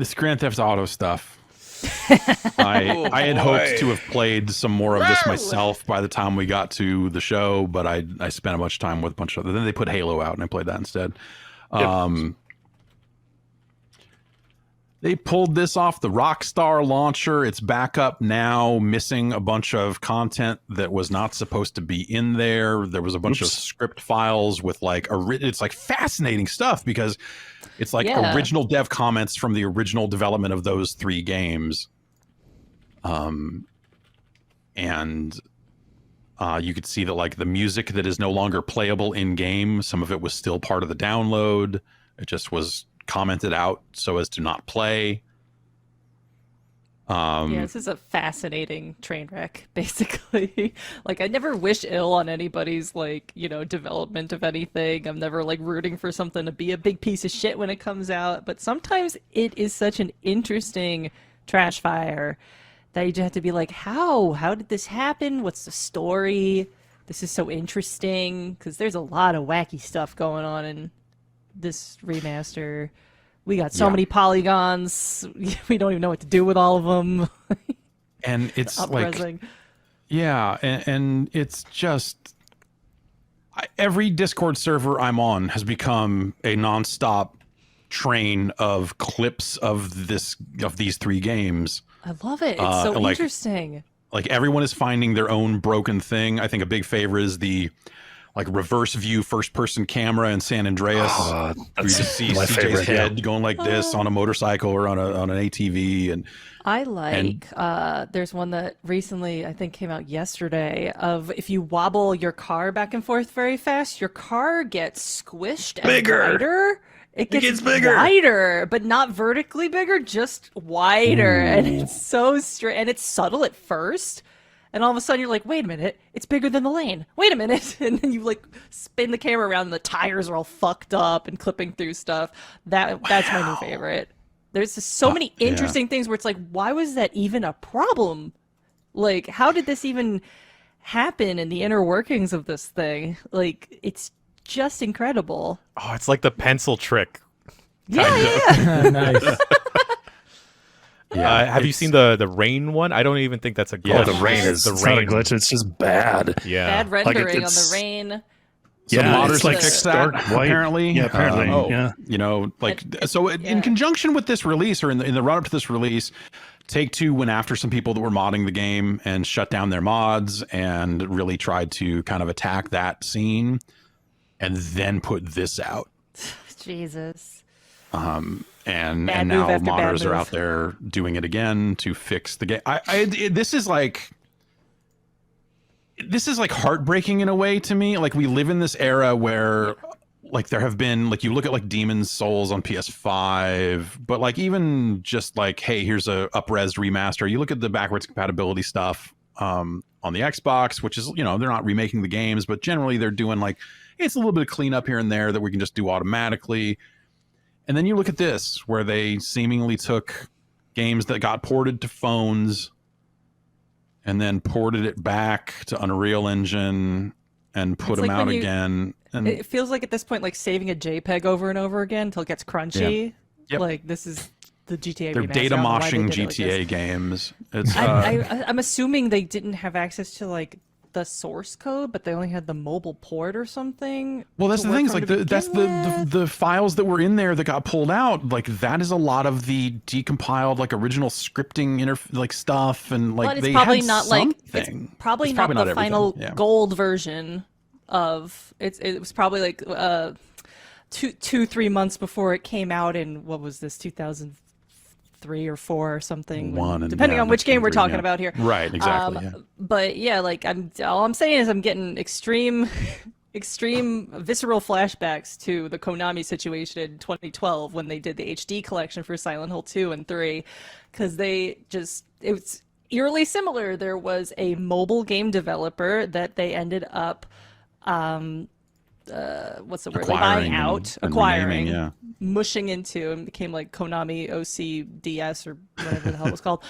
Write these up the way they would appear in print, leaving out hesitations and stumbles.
This Grand Theft Auto stuff. I had hoped to have played some more of this myself by the time we got to the show, but I spent a bunch of time with a bunch of other. Then they put Halo out, and I played that instead. They pulled this off the Rockstar launcher. It's back up now, missing a bunch of content that was not supposed to be in there. There was a bunch of script files with like it's like fascinating stuff because it's like original dev comments from the original development of those 3 games. And you could see that like the music that is no longer playable in game, some of it was still part of the download. It just was commented out so as to not play. This is a fascinating train wreck, basically. Like, I never wish ill on anybody's, like, you know, development of anything. I'm never, like, rooting for something to be a big piece of shit when it comes out. But sometimes it is such an interesting trash fire that you just have to be like, how? How did this happen? What's the story? This is so interesting. Because there's a lot of wacky stuff going on in this remaster. We got so many polygons. We don't even know what to do with all of them. And it's like, and it's just every Discord server I'm on has become a nonstop train of clips of these 3 games. I love it. It's so like, interesting. Like everyone is finding their own broken thing. I think a big favorite is the like reverse view first person camera in San Andreas. Where you just see CJ's head going like this on a motorcycle or on an ATV. And I like there's one that recently I think came out yesterday of if you wobble your car back and forth very fast, your car gets squished and wider. It gets bigger, wider, but not vertically bigger, just wider. And it's so straight, and it's subtle at first. And all of a sudden you're like, wait a minute, it's bigger than the lane. Wait a minute. And then you like spin the camera around and the tires are all fucked up and clipping through stuff. That's my new favorite. There's just so many interesting things where it's like, why was that even a problem? Like, how did this even happen in the inner workings of this thing? It's just incredible. Oh, it's like the pencil trick. Yeah. Nice. Have you seen the rain one? I don't even think that's a glitch. The rain is It's not a glitch. It's just bad. Yeah. Bad rendering on the rain. So modders like fixed that apparently. Yeah, apparently. You know, like in conjunction with this release or in the run up to this release, Take-Two went after some people that were modding the game and shut down their mods and really tried to kind of attack that scene, and then put this out. Jesus. And now modders are out there doing it again to fix the game. This is like heartbreaking in a way to me. Like we live in this era where like there have been like you look at like Demon's Souls on PS5, but like even just like, hey, here's a up-res remaster. You look at the backwards compatibility stuff on the Xbox, which is, you know, they're not remaking the games, but generally they're doing like it's a little bit of cleanup here and there that we can just do automatically. And then you look at this, where they seemingly took games that got ported to phones and then ported it back to Unreal Engine and put them out again. And it feels like at this point, like saving a JPEG over and over again until it gets crunchy. Yeah. Yep. Like this is the GTA They're remaster. data moshing GTA games. It's, I'm assuming they didn't have access to like the source code, but they only had the mobile port or something. Well, that's the thing. Is like that's the files that were in there that got pulled out. Like that is a lot of the decompiled like original scripting like stuff, and like it's they probably had not something. like it's probably not the final gold version of it. It was probably like 2-3 months before it came out in what was this 2003 or 4 or something, depending on which game we're talking about here. Right, exactly. But yeah, like all I'm saying is I'm getting extreme visceral flashbacks to the Konami situation in 2012 when they did the HD collection for Silent Hill 2 and 3, because it was eerily similar. There was a mobile game developer that they ended up what's the word? Acquiring, mushing into, and became like Konami OCDS or whatever the hell it was called.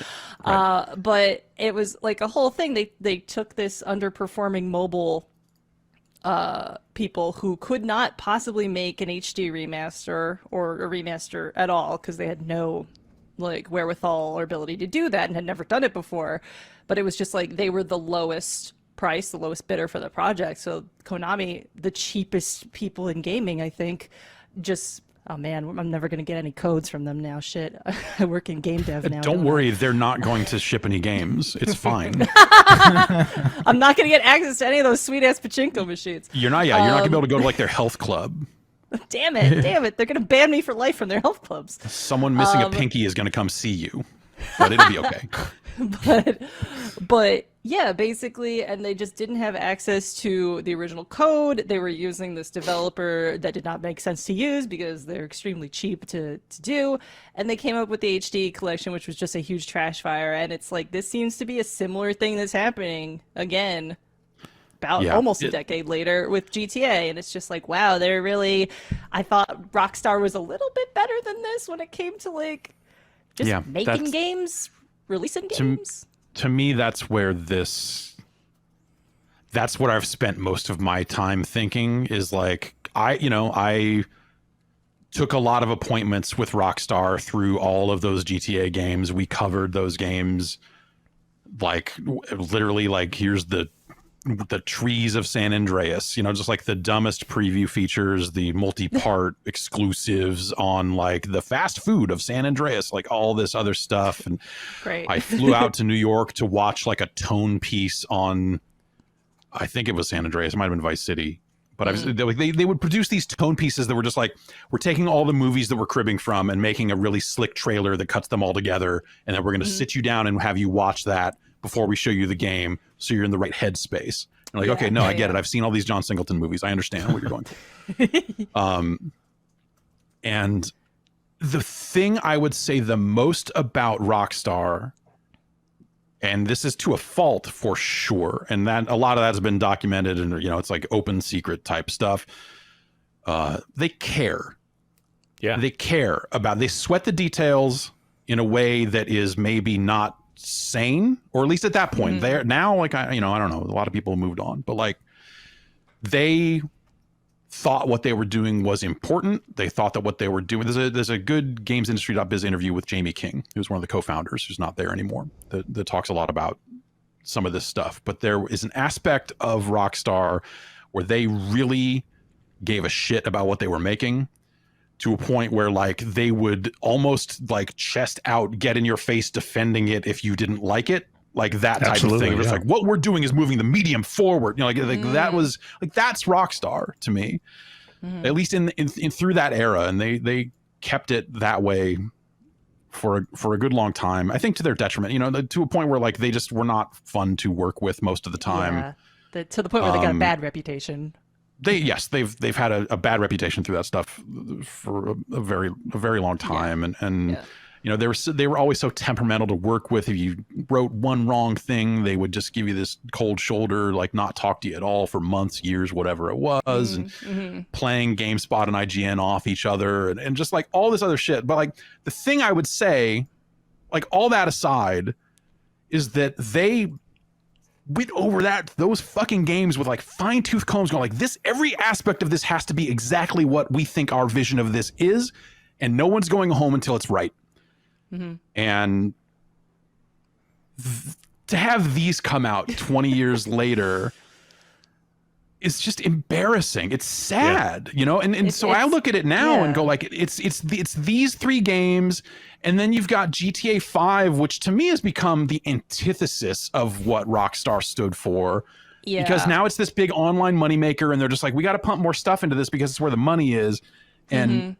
Right. But it was like a whole thing. They took this underperforming mobile people who could not possibly make an HD remaster or a remaster at all because they had no like wherewithal or ability to do that and had never done it before. But it was just like they were the lowest price, the lowest bidder for the project. So Konami, the cheapest people in gaming, I think, just oh man, I'm never gonna get any codes from them now. Shit, I work in game dev now. Don't worry, they're not going to ship any games. It's fine. I'm not gonna get access to any of those sweet ass pachinko machines. You're not. Yeah, you're not gonna be able to go to like their health club. Damn it! They're gonna ban me for life from their health clubs. Someone missing a pinky is gonna come see you, but it'll be okay. but yeah, basically, and they just didn't have access to the original code. They were using this developer that did not make sense to use because they're extremely cheap to do. And they came up with the HD collection, which was just a huge trash fire. And it's like, this seems to be a similar thing that's happening again, about almost a decade later with GTA. And it's just like, wow, they're really, I thought Rockstar was a little bit better than this when it came to like just making games, releasing games. To me, that's where that's what I've spent most of my time thinking is like, I took a lot of appointments with Rockstar through all of those GTA games. We covered those games, like literally like, here's the trees of San Andreas, just like the dumbest preview features, the multi-part exclusives on like the fast food of San Andreas, like all this other stuff. And great. I flew out to New York to watch like a tone piece on, I think it was San Andreas, it might've been Vice City, but they would produce these tone pieces that were just like, we're taking all the movies that we're cribbing from and making a really slick trailer that cuts them all together. And then we're going to sit you down and have you watch that before we show you the game, so you're in the right headspace. And like, okay, no, I get it. I've seen all these John Singleton movies. I understand what you're going for. And the thing I would say the most about Rockstar, and this is to a fault for sure, and that a lot of that's been documented, and it's like open secret type stuff. They care. Yeah, they care about. They sweat the details in a way that is maybe not sane, or at least at that point. They're now like, I don't know, a lot of people moved on, but like they thought what they were doing was important. They thought that what they were doing, there's a good gamesindustry.biz interview with Jamie King, who's one of the co-founders, who's not there anymore, that talks a lot about some of this stuff. But there is an aspect of Rockstar where they really gave a shit about what they were making, to a point where like they would almost like chest out, get in your face defending it if you didn't like it, like that type of thing. It was like, what we're doing is moving the medium forward, like that was like, that's Rockstar to me, at least in through that era. And they kept it that way for a good long time, I think, to their detriment, to a point where like they just were not fun to work with most of the time. To the point where they got a bad reputation. They've had a bad reputation through that stuff for a very long time, and they were always so temperamental to work with. If you wrote one wrong thing, they would just give you this cold shoulder, like not talk to you at all for months, years, whatever it was, and playing GameSpot and IGN off each other, and just like all this other shit. But like the thing I would say, like all that aside, is that they went over those fucking games with like fine-tooth combs, going like, this, every aspect of this has to be exactly what we think our vision of this is, and no one's going home until it's right. And to have these come out 20 years later is just embarrassing. It's sad, and so I look at it now and go like, it's these three games. And then you've got GTA 5, which to me has become the antithesis of what Rockstar stood for. Yeah. Because now it's this big online moneymaker, and they're just like, we got to pump more stuff into this because it's where the money is. And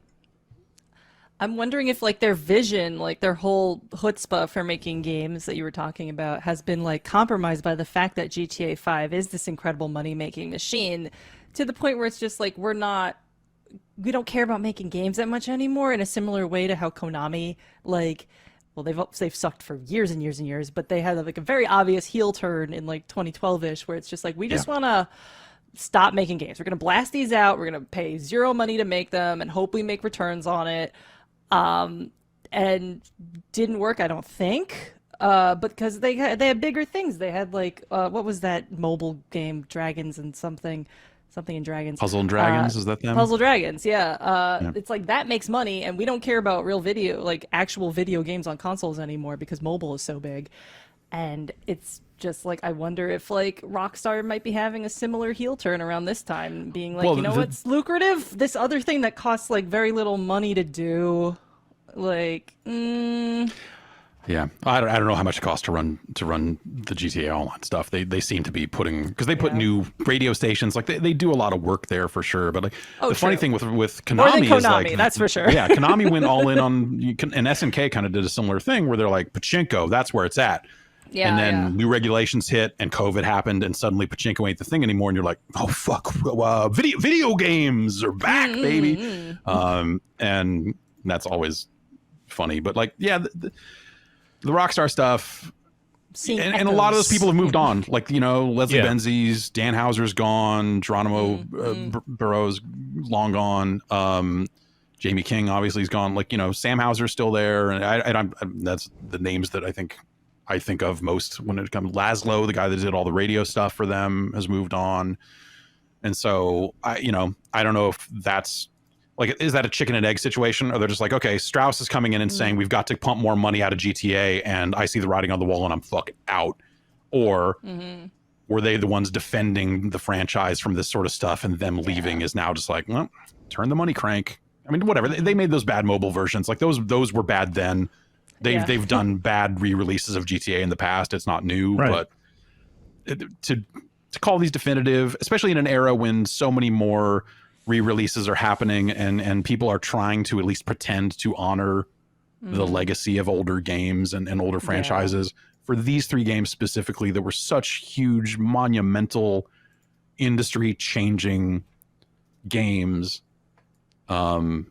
I'm wondering if like their vision, like their whole chutzpah for making games that you were talking about, has been like compromised by the fact that GTA 5 is this incredible money-making machine, to the point where it's just like, we don't care about making games that much anymore, in a similar way to how Konami, like, well, they've sucked for years and years and years, but they had like a very obvious heel turn in like 2012-ish, where it's just like, we just want to stop making games. We're going to blast these out. We're going to pay zero money to make them and hope we make returns on it. And didn't work, I don't think. Because they had bigger things. They had like, what was that mobile game, Dragons and something? something in Dragons. Puzzle and Dragons, is that them? Puzzle Dragons, yeah. Yeah. It's like that makes money, and we don't care about real video, like actual video games on consoles anymore because mobile is so big. And it's just like, I wonder if like Rockstar might be having a similar heel turn around this time, being like, Well, you know what's lucrative? This other thing that costs like very little money to do, like, Yeah, I don't know how much it costs to run the GTA Online stuff. They seem to be putting, because they put new radio stations, like they do a lot of work there for sure. But like the funny thing with Konami, more than Konami, is like, that's for sure. Yeah, Konami went all in on, and SNK kind of did a similar thing where they're like, pachinko, that's where it's at. Yeah, and then new regulations hit and COVID happened and suddenly pachinko ain't the thing anymore. And you're like, oh, fuck, video games are back, baby. And that's always funny. But like, yeah, the Rockstar stuff, and a lot of those people have moved on. Like, you know, Leslie Benzies, Dan Houser's gone, Geronimo Burrow's long gone. Jamie King obviously is gone. Like, you know, Sam Houser's still there. And I'm that's the names that I think of most when it comes. Laszlo, the guy that did all the radio stuff for them, has moved on. And so I don't know if that's like, is that a chicken and egg situation? Or they're just like, okay, Strauss is coming in and saying we've got to pump more money out of GTA, and I see the writing on the wall and I'm fucking out. Or were they the ones defending the franchise from this sort of stuff, and them leaving is now just like, well, turn the money crank. I mean, whatever. They made those bad mobile versions. Like those were bad then. They've done bad re-releases of GTA in the past. It's not new, but to call these definitive, especially in an era when so many more re-releases are happening and people are trying to at least pretend to honor the legacy of older games and older franchises. For these three games specifically that were such huge, monumental, industry-changing games, it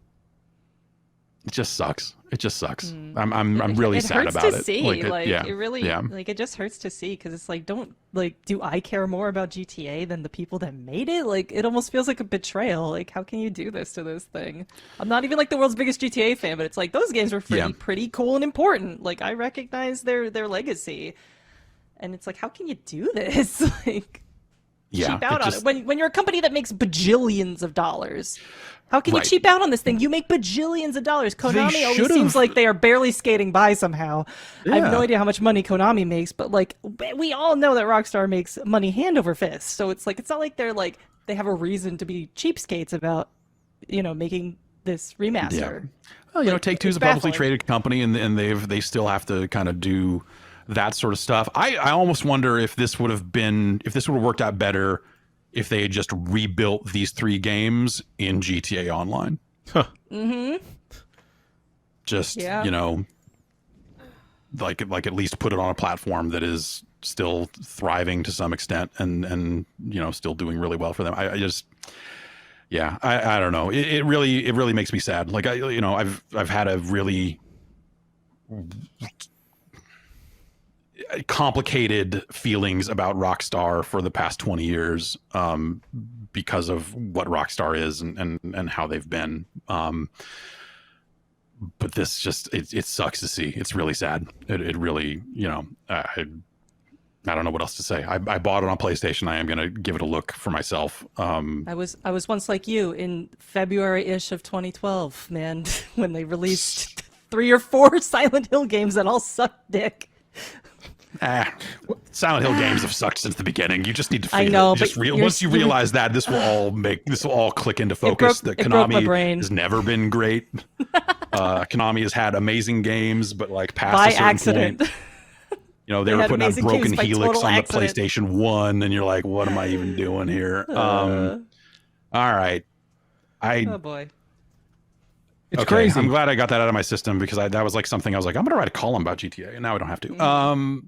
just sucks. It just sucks. I'm really sad about it. It hurts to see. It really, yeah. like, it just hurts to see, because it's like, do I care more about GTA than the people that made it? Like, it almost feels like a betrayal. Like, how can you do this to this thing? I'm not even like the world's biggest GTA fan, but it's like, those games were pretty cool and important. Like, I recognize their legacy, and it's like, how can you do this? Like, cheap out on it when you're a company that makes bajillions of dollars. How can you cheap out on this thing? You make bajillions of dollars. Konami always seems like they are barely skating by somehow. I have no idea how much money Konami makes, but like, we all know that Rockstar makes money hand over fist. So it's like, it's not like they have a reason to be cheapskates about, making this remaster. Yeah. Well, Take-Two's a publicly traded company, and they still have to kind of do that sort of stuff. I almost wonder if this would have worked out better if they had just rebuilt these three games in GTA Online. Huh. Just, like at least put it on a platform that is still thriving to some extent and still doing really well for them. I don't know. It really makes me sad. Like, I've had a really complicated feelings about Rockstar for the past 20 years because of what Rockstar is and how they've been. But this just, it sucks to see. It's really sad. It really, I don't know what else to say. I bought it on PlayStation. I am going to give it a look for myself. I was once like you in February-ish of 2012, man, when they released 3 or 4 Silent Hill games that all sucked dick. Silent Hill games have sucked since the beginning. You just need to feel I know, it. Once you realize that, this will all click into focus. That Konami has never been great. Konami has had amazing games, but like past by a certain accident. Point, they were putting out Broken Helix on the PlayStation 1, and you're like, what am I even doing here? All right. Oh boy. It's crazy. I'm glad I got that out of my system, because that was like something I was like, I'm going to write a column about GTA, and now I don't have to.